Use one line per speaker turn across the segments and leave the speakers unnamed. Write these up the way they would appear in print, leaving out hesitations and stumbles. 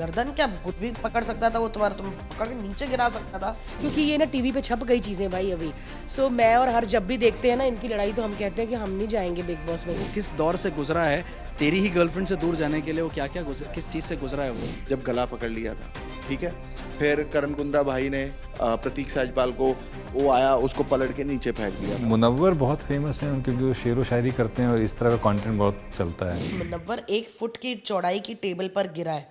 गर्दन क्या कुछ भी पकड़ सकता था वो तुम्हारा, तुम पकड़ के नीचे गिरा सकता था।
क्योंकि ये ना टीवी पे छप गई चीज़ें भाई अभी। सो मैं और हर जब भी देखते हैं ना इनकी लड़ाई, तो हम कहते हैं कि हम नहीं जाएंगे बिग बॉस में।
किस दौर से गुजरा है, तेरी ही गर्लफ्रेंड से दूर जाने के लिए वो क्या क्या किस चीज़ से गुजरा है वो।
जब गला पकड़ लिया था, ठीक है, फिर करण कुंद्रा भाई ने प्रतीक साजपाल को वो आया, उसको पलट के नीचे फेंक दिया।
मुनव्वर बहुत फेमस हैं क्योंकि वो शेर व शायरी करते हैं और इस तरह का कंटेंट बहुत चलता है।
मुनव्वर 1 फुट की चौड़ाई की टेबल पर गिरा है,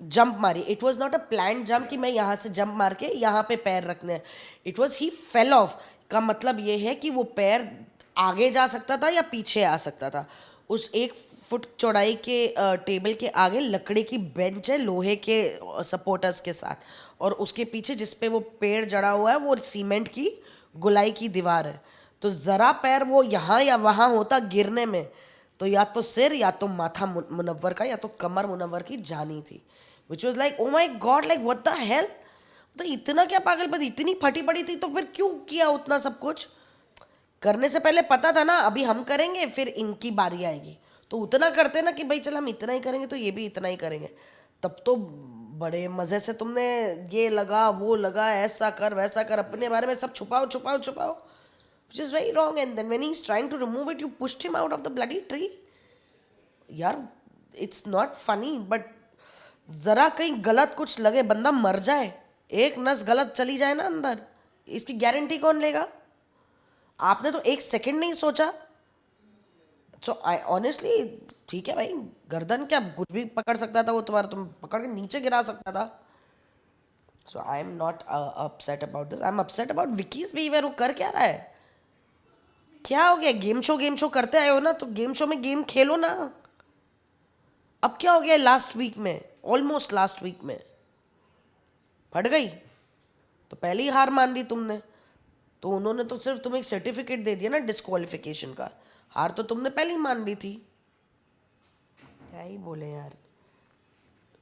जंप मारी। It was not a plan jump कि मैं यहाँ से जंप मार के यहाँ पे पैर रखने हैं। It was he fell off. का मतलब ये है कि वो पैर आगे जा सकता था या पीछे आ सकता था। उस 1 फुट चौड़ाई के टेबल के आगे लकड़ी की बेंच है लोहे के सपोर्टर्स के साथ, और उसके पीछे जिस पे वो पेड़ जड़ा हुआ है वो सीमेंट की गोलाई की दीवार है। तो ज़रा पैर वो यहाँ या वहाँ होता गिरने में, तो या तो सिर या तो माथा मुनव्वर का या तो कमर मुनव्वर की जानी थी। Which was like oh my God, like what the hell. तो इतना क्या पागलपन, इतनी फटी पड़ी थी तो फिर क्यों किया उतना सब कुछ। करने से पहले पता था ना अभी हम करेंगे फिर इनकी बारी आएगी, तो उतना करते ना कि भाई चल हम इतना ही करेंगे तो ये भी इतना ही करेंगे। तब तो बड़े मज़े से तुमने ये लगा वो लगा, ऐसा कर वैसा कर, अपने बारे में सब छुपाओ छुपाओ छुपाओ, which is very wrong. And then when he's trying to remove it, you pushed him out of the bloody tree. यार it's not funny, but ज़रा कहीं गलत कुछ लगे, बंदा मर जाए, एक नस गलत चली जाए ना अंदर, इसकी गारंटी कौन लेगा। आपने तो 1 सेकंड नहीं सोचा। सो आई ऑनेस्टली, ठीक है भाई, गर्दन क्या कुछ भी पकड़ सकता था वो तुम्हारा, तुम पकड़ के नीचे गिरा सकता था। So I am not upset about this, I am upset about Vicky's behaviour. वो कर क्या रहा है, क्या हो गया। गेम शो करते आए हो ना, तो गेम शो में गेम खेलो ना। अब क्या हो गया, लास्ट वीक में, ऑलमोस्ट लास्ट वीक में फट गई, तो पहले ही हार मान ली तुमने। तो उन्होंने तो सिर्फ तुम्हें एक सर्टिफिकेट दे दिया ना डिस्क्वालिफिकेशन का, हार तो तुमने पहले ही मान ली थी। क्या ही बोले यार।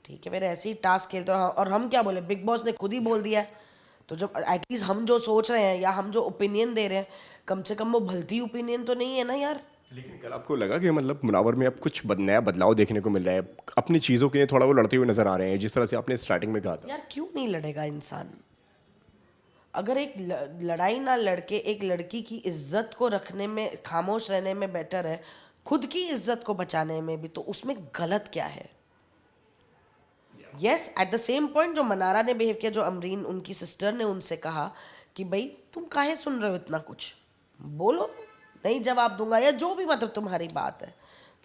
ठीक है, फिर ऐसे ही टास्क खेलते रहो। और हम क्या बोले, बिग बॉस ने खुद ही बोल दिया है, तो जब एटलीस्ट हम जो सोच रहे हैं या हम जो ओपिनियन दे रहे हैं, कम से कम वो भलती ओपिनियन तो नहीं है ना यार।
लेकिन कल आपको लगा कि मतलब मुनावर में अब कुछ नया बदलाव देखने को मिल रहा है, अपनी चीज़ों के लिए थोड़ा वो लड़ते हुए नजर आ रहे हैं, जिस तरह से आपने स्टार्टिंग में कहा था।
यार क्यों नहीं लड़ेगा इंसान। अगर एक लड़ाई ना लड़के एक लड़की की इज्जत को रखने में, खामोश रहने में बेटर है खुद की इज्जत को बचाने में भी, तो उसमें गलत क्या है। Yes, at the same point जो मनारा ने बिहेव किया, जो अमरीन उनकी सिस्टर ने उनसे कहा कि भाई तुम काहे सुन रहे हो इतना कुछ, बोलो, नहीं जवाब दूंगा या जो भी, मतलब तुम्हारी बात है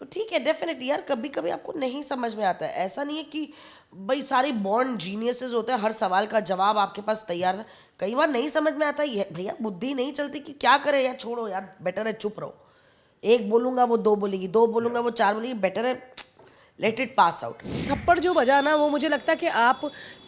तो ठीक है। डेफिनेटली यार, कभी कभी आपको नहीं समझ में आता है। ऐसा नहीं है कि भाई सारे बॉर्न जीनियसेस होते हैं, हर सवाल का जवाब आपके पास तैयार है। कई बार नहीं समझ में आता है, भैया बुद्धि नहीं चलती कि क्या करे यार, छोड़ो यार, बेटर है चुप रहो। एक बोलूँगा वो 2 बोलेगी, 2 बोलूँगा वो 4 बोलेगी, बेटर है लेट इट पास आउट।
थप्पड़ जो बजा ना, वो मुझे लगता है कि आप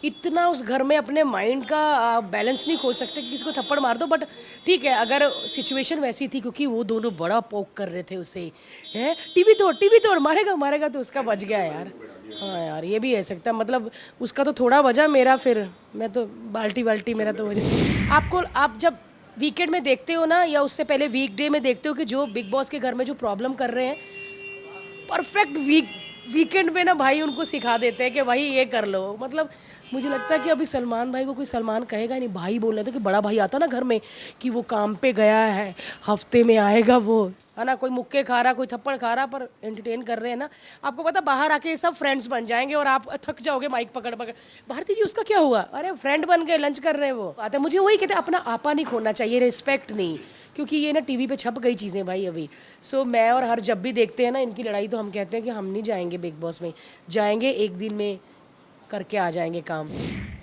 इतना उस घर में अपने माइंड का बैलेंस नहीं खोज सकते कि किसी को थप्पड़ मार दो। बट ठीक है, अगर सिचुएशन वैसी थी, क्योंकि वो दोनों बड़ा पोक कर रहे थे उसे, है टीवी तोड़ मारेगा मारेगा, तो उसका बच गया यार। हाँ यार, ये भी है सकता, मतलब उसका तो थोड़ा बजा, मेरा फिर मैं तो बाल्टी मेरा तो बजा। आप जब वीकेंड में देखते हो ना, या उससे पहले वीकडे में देखते हो कि जो बिग बॉस के घर में जो प्रॉब्लम कर रहे हैं, परफेक्ट वीकेंड में ना भाई उनको सिखा देते हैं कि भाई ये कर लो। मतलब मुझे लगता है कि अभी सलमान भाई को कोई सलमान कहेगा नहीं, भाई बोल रहे थे कि बड़ा भाई आता ना घर में कि वो काम पे गया है, हफ्ते में आएगा वो, है ना, कोई मुक्के खा रहा कोई थप्पड़ खा रहा, पर एंटरटेन कर रहे हैं ना। आपको पता बाहर आके ये सब फ्रेंड्स बन जाएंगे और आप थक जाओगे माइक पकड़ पकड़। भारती जी उसका क्या हुआ, अरे फ्रेंड बन गए, लंच कर रहे हैं वो आते। मुझे वही कहते हैं, अपना आपा नहीं खोना चाहिए, रिस्पेक्ट नहीं, क्योंकि ये ना टीवी पे छप गई चीज़ें भाई अभी। सो मैं और हर जब भी देखते हैं ना इनकी लड़ाई, तो हम कहते हैं कि हम नहीं जाएंगे बिग बॉस में, जाएंगे एक दिन में करके आ जाएंगे काम।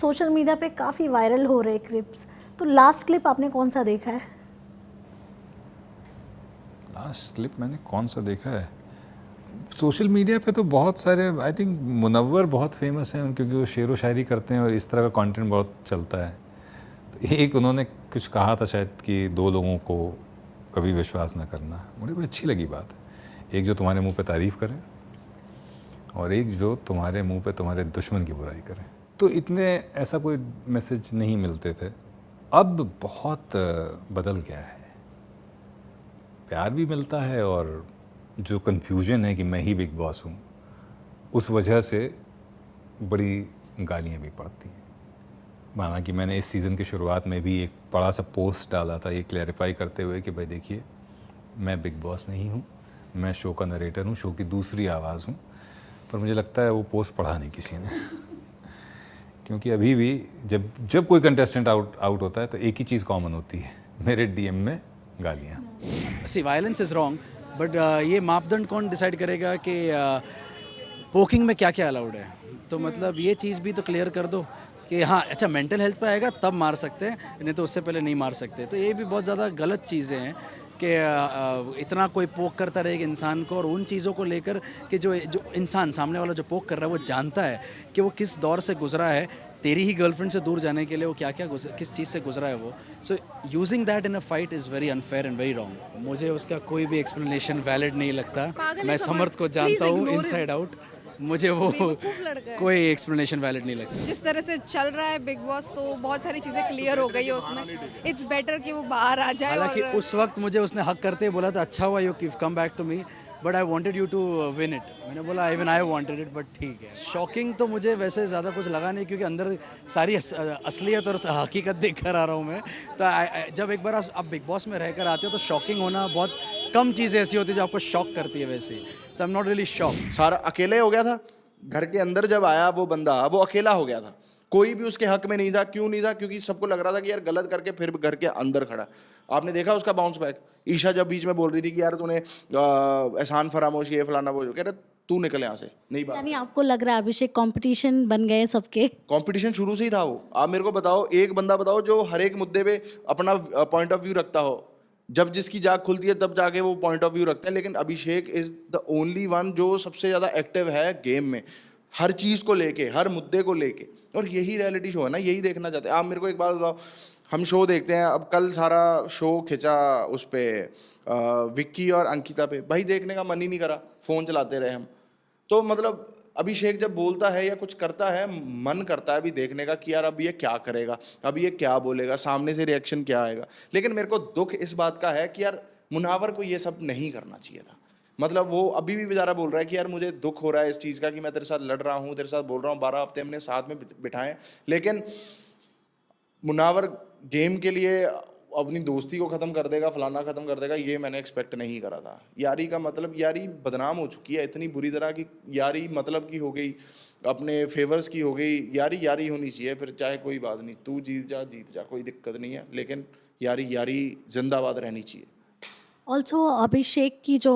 सोशल मीडिया पे काफ़ी वायरल हो रहे क्लिप्स, तो लास्ट क्लिप आपने कौन सा देखा है?
लास्ट क्लिप मैंने कौन सा देखा है, सोशल मीडिया पे तो बहुत सारे, आई थिंक मुनव्वर बहुत फेमस हैं क्योंकि वो शेर व शायरी करते हैं और इस तरह का कंटेंट बहुत चलता है। तो एक उन्होंने कुछ कहा था शायद कि 2 लोगों को कभी विश्वास ना करना, मुझे बड़ी अच्छी लगी बात। एक जो तुम्हारे मुंह पे तारीफ़ करे और एक जो तुम्हारे मुंह पे तुम्हारे दुश्मन की बुराई करे। तो इतने ऐसा कोई मैसेज नहीं मिलते थे, अब बहुत बदल गया है, प्यार भी मिलता है और जो कन्फ्यूजन है कि मैं ही बिग बॉस हूँ, उस वजह से बड़ी गालियाँ भी पड़ती हैं। हालांकि मैंने इस सीज़न की शुरुआत में भी एक बड़ा सा पोस्ट डाला था ये क्लैरिफाई करते हुए कि भाई देखिए, मैं बिग बॉस नहीं हूँ, मैं शो का नरेटर हूँ, शो की दूसरी आवाज़ हूँ। पर मुझे लगता है वो पोस्ट पढ़ा नहीं किसी ने क्योंकि अभी भी जब कोई कंटेस्टेंट आउट होता है तो एक ही चीज़ कॉमन होती है, मेरे डीएम में गालियाँ।
सी वायलेंस इज़ रॉन्ग, बट ये मापदंड कौन डिसाइड करेगा कि पोकिंग में क्या क्या अलाउड है? तो मतलब ये चीज़ भी तो क्लियर कर दो कि हाँ अच्छा मेंटल हेल्थ पे आएगा तब मार सकते हैं, नहीं तो उससे पहले नहीं मार सकते। तो ये भी बहुत ज़्यादा गलत चीज़ें हैं कि इतना कोई पोक करता रहेगा इंसान को, और उन चीज़ों को लेकर कि जो इंसान सामने वाला जो पोक कर रहा है वो जानता है कि वो किस दौर से गुजरा है, तेरी ही गर्लफ्रेंड से दूर जाने के लिए वो क्या क्या किस चीज़ से गुजरा है वो। So using that in a fight is very unfair and very wrong. मुझे उसका कोई भी एक्सप्लेनेशन वैलिड नहीं लगता। मैं समर्थ को जानता हूँ इनसाइड आउट, मुझे वो कोई एक्सप्लेनेशन वैलिड नहीं लगता।
जिस तरह से चल रहा है बिग बॉस, तो बहुत सारी चीज़ें क्लियर हो गई है उसमें। इट्स बेटर कि वो बाहर आ जाए।
हालांकि
और
उस वक्त मुझे उसने हक करते ही बोला था अच्छा हुआ you come back to me, but I wanted you to win it. मैंने बोला even I wanted it, but ठीक है। शॉकिंग तो मुझे वैसे ज़्यादा कुछ लगा नहीं क्योंकि अंदर सारी असलियत और हकीकत देख कर आ रहा हूँ मैं। तो जब एक बार आप बिग बॉस में रहकर आते हो तो शॉकिंग होना बहुत कम चीज़ें ऐसी होती है जो आपको शॉक करती है वैसे। So I am not really shock.
सारा अकेले हो गया था, घर के अंदर जब आया वो बंदा, वो अकेला हो गया था, कोई भी उसके हक में नहीं था। क्यों नहीं था? क्योंकि सबको लग रहा था कि यार गलत करके फिर भी घर के अंदर खड़ा। आपने देखा उसका बाउंस बैक। ईशा जब बीच में बोल रही थी कि यार तूने एहसान फरामोश ये फलाना वो, कह रहे तू निकल यहाँ से, नहीं बात।
यानी आपको लग रहा है अभिषेक कंपटीशन बन गए सबके?
कंपटीशन शुरू से ही था वो। आप मेरे को बताओ, एक बंदा बताओ जो हर एक मुद्दे पे अपना पॉइंट ऑफ व्यू रखता हो। जब जिसकी जाग खुलती है तब जाके वो पॉइंट ऑफ व्यू रखते हैं, लेकिन अभिषेक इज द ओनली वन जो सबसे ज़्यादा एक्टिव है गेम में, हर चीज़ को लेके, हर मुद्दे को लेके। और यही रियलिटी शो है ना, यही देखना चाहते हैं। आप मेरे को एक बात बताओ, हम शो देखते हैं, अब कल सारा शो खिंचा उस पर विक्की और अंकिता पे, भाई देखने का मन ही नहीं करा, फ़ोन चलाते रहे हम। तो मतलब अभिषेक जब बोलता है या कुछ करता है, मन करता है अभी देखने का कि यार अब ये क्या करेगा, अब ये क्या बोलेगा, सामने से रिएक्शन क्या आएगा। लेकिन मेरे को दुख इस बात का है कि यार मुनावर को ये सब नहीं करना चाहिए था। मतलब वो अभी भी बेचारा बोल रहा है कि यार मुझे दुख हो रहा है इस चीज़ का कि मैं तेरे साथ लड़ रहा हूँ, तेरे साथ बोल रहा हूँ, 12 हफ्ते हमने साथ में बिठाए, लेकिन मुनावर गेम के लिए अपनी दोस्ती को ख़त्म कर देगा, फलाना ख़त्म कर देगा, ये मैंने एक्सपेक्ट नहीं करा था। यारी का मतलब, यारी बदनाम हो चुकी है इतनी बुरी तरह की। यारी मतलब की हो गई, अपने फेवर्स की हो गई। यारी यारी होनी चाहिए, फिर चाहे कोई बात नहीं, तू जीत जा, कोई दिक्कत नहीं है, लेकिन यारी यारी जिंदाबाद रहनी चाहिए।
ऑल्सो अभिषेक की जो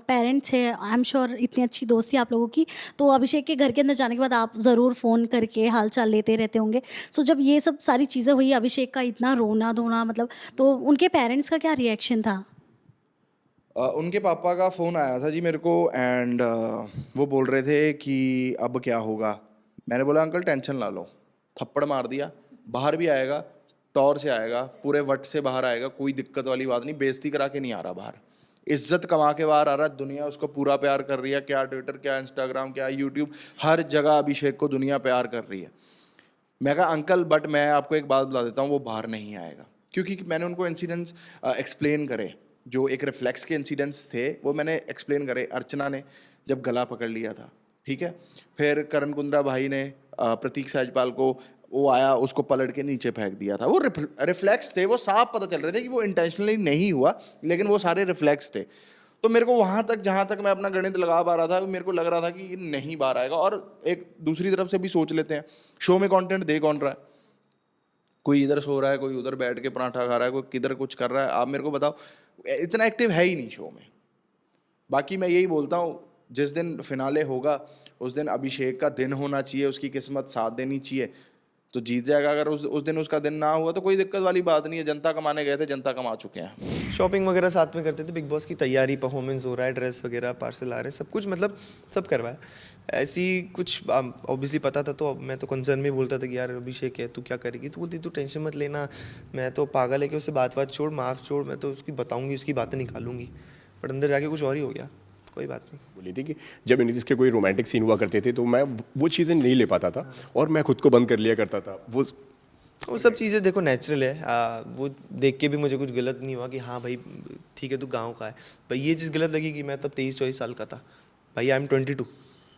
पेरेंट्स है, आई एम श्योर इतनी अच्छी दोस्ती आप लोगों की, तो अभिषेक के घर के अंदर जाने के बाद आप ज़रूर फ़ोन करके हाल चाल लेते रहते होंगे। सो जब ये सब सारी चीज़ें हुई, अभिषेक का इतना रोना धोना, मतलब तो उनके पेरेंट्स का क्या रिएक्शन था?
उनके पापा का फ़ोन आया था जी मेरे को, एंड वो बोल रहे थे कि अब क्या होगा। मैंने बोला अंकल टेंशन ना लो, थप्पड़ मार दिया, बाहर भी आएगा, तौर से आएगा, पूरे वट से बाहर आएगा, कोई दिक्कत वाली बात नहीं, बेइज्जती करा के नहीं आ रहा बाहर, इज्जत कमा के बाहर आ रहा है। दुनिया उसको पूरा प्यार कर रही है, क्या ट्विटर, क्या इंस्टाग्राम, क्या यूट्यूब, हर जगह अभिषेक को दुनिया प्यार कर रही है। मैं कहा अंकल बट मैं आपको एक बात बता देता हूँ, वो बाहर नहीं आएगा। क्योंकि मैंने उनको इंसिडेंट्स एक्सप्लेन करे, जो एक रिफ्लेक्स के इंसिडेंट्स थे वो मैंने एक्सप्लेन करे। अर्चना ने जब गला पकड़ लिया था, ठीक है, फिर करण कुंद्रा भाई ने प्रतीक सहजपाल को, वो आया उसको पलट के नीचे फेंक दिया था। वो रिफ्लेक्स थे, वो साफ पता चल रहे थे कि वो इंटेंशनली नहीं हुआ, लेकिन वो सारे रिफ्लेक्स थे। तो मेरे को वहाँ तक, जहाँ तक मैं अपना गणित लगा पा रहा था, मेरे को लग रहा था कि ये नहीं बाहर आएगा। और एक दूसरी तरफ से भी सोच लेते हैं, शो में कंटेंट दे कौन रहा है? कोई इधर सो रहा है, कोई उधर बैठ के पराठा खा रहा है, कोई किधर कुछ कर रहा है। आप मेरे को बताओ, इतना एक्टिव है ही नहीं शो में। बाकी मैं यही बोलता हूँ, जिस दिन फिनाले होगा उस दिन अभिषेक का दिन होना चाहिए, उसकी किस्मत साथ देनी चाहिए, तो जीत जाएगा। अगर उस दिन उसका दिन ना हुआ तो कोई दिक्कत वाली बात नहीं है। जनता कमाने गए थे, जनता कमा चुके हैं।
शॉपिंग वगैरह साथ में करते थे, बिग बॉस की तैयारी, परफॉर्मेंस हो रहा है, ड्रेस वगैरह पार्सल आ रहे हैं, सब कुछ मतलब सब करवाया। ऐसी कुछ ऑब्वियसली पता था, तो मैं तो कंसर्न में बोलता था कि यार अभिषेक है, तू क्या करेगी? तो बोलती तू टेंशन मत लेना, मैं तो पागल है कि उससे बात छोड़, माफ छोड़, मैं तो उसकी बताऊँगी, उसकी बातें निकालूंगी। बट अंदर जाके कुछ और ही हो गया, कोई बात नहीं।
बोली थी कि जब इसके कोई रोमांटिक सीन हुआ करते थे तो मैं वो चीज़ें नहीं ले पाता था और मैं खुद को बंद कर लिया करता था।
वो सब चीज़ें देखो नेचुरल है। वो देख के भी मुझे कुछ गलत नहीं हुआ कि हाँ भाई ठीक है तू गांव का है। भाई ये चीज़ गलत लगी कि मैं तब 23-24 साल का था। भाई आई एम 22,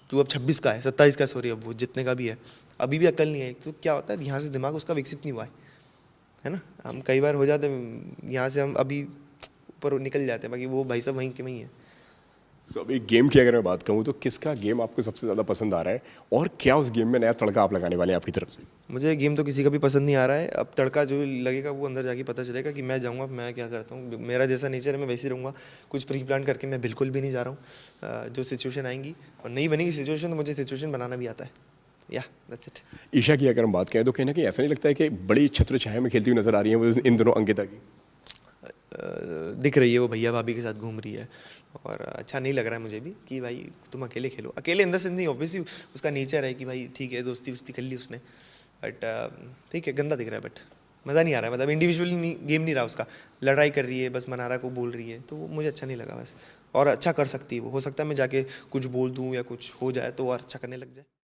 तू अब 26 का है, 27 का, सॉरी, अब वो जितने का भी है, अभी भी अकल नहीं है। तो क्या होता है, यहाँ से दिमाग उसका विकसित नहीं हुआ है ना। हम कई बार हो जाते हैं यहाँ से, हम अभी ऊपर निकल जाते हैं, बाकी वो भाई साहब वहीं के वहीं है।
तो अभी गेम की अगर मैं बात कहूँ तो किसका गेम आपको सबसे ज़्यादा पसंद आ रहा है, और क्या उस गेम में नया तड़का आप लगाने वाले हैं आपकी तरफ से?
मुझे गेम तो किसी का भी पसंद नहीं आ रहा है। अब तड़का जो लगेगा वो अंदर जाके पता चलेगा कि मैं जाऊँगा, मैं क्या करता हूँ। मेरा जैसा नेचर है मैं वैसे ही रहूँगा, कुछ प्री प्लान करके मैं बिल्कुल भी नहीं जा रहा हूँ। जो सिचुएशन आएंगी और नहीं बनेगी सिचुएशन, तो मुझे सिचुएशन बनाना भी आता है। या दैट्स इट।
ईशा की अगर हम बात करें तो कहीं ना कहीं ऐसा नहीं लगता है कि बड़ी छत्र छाया में खेलती हुई नजर आ रही है वो इन दोनों अंकिता की?
दिख रही है वो भैया भाभी के साथ घूम रही है, और अच्छा नहीं लग रहा है मुझे भी कि भाई तुम अकेले खेलो। अकेले अंदर से नहीं, ऑब्वियसली उसका नेचर है कि भाई ठीक है दोस्ती वोस्ती कर ली उसने, बट ठीक है, गंदा दिख रहा है, बट मज़ा नहीं आ रहा है। मतलब इंडिविजुअली नहीं, गेम नहीं रहा उसका, लड़ाई कर रही है बस, मनारा को बोल रही है, तो वो मुझे अच्छा नहीं लगा बस। और अच्छा कर सकती है वो, हो सकता है मैं जाके कुछ बोल दूँ या कुछ हो जाए तो और अच्छा करने लग जाए।